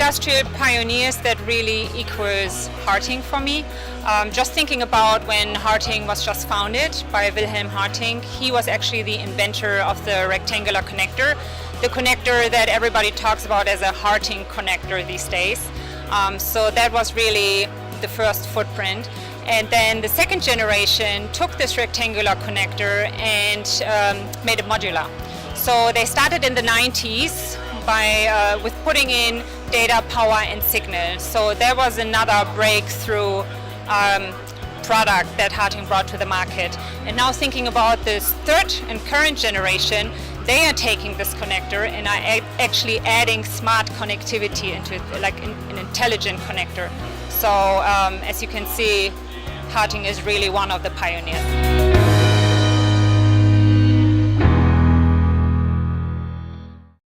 industrial pioneers that really equals Harting for me. Just thinking about when Harting was just founded by Wilhelm Harting, he was actually the inventor of the rectangular connector, the connector that everybody talks about as a Harting connector these days. So that was really the first footprint. And then the second generation took this rectangular connector and made it modular. So they started in the 90s with putting in data, power and signal. So there was another breakthrough product that Harting brought to the market. And now thinking about this third and current generation, they are taking this connector and are actually adding smart connectivity into it, like an intelligent connector. So as you can see, Harting is really one of the pioneers.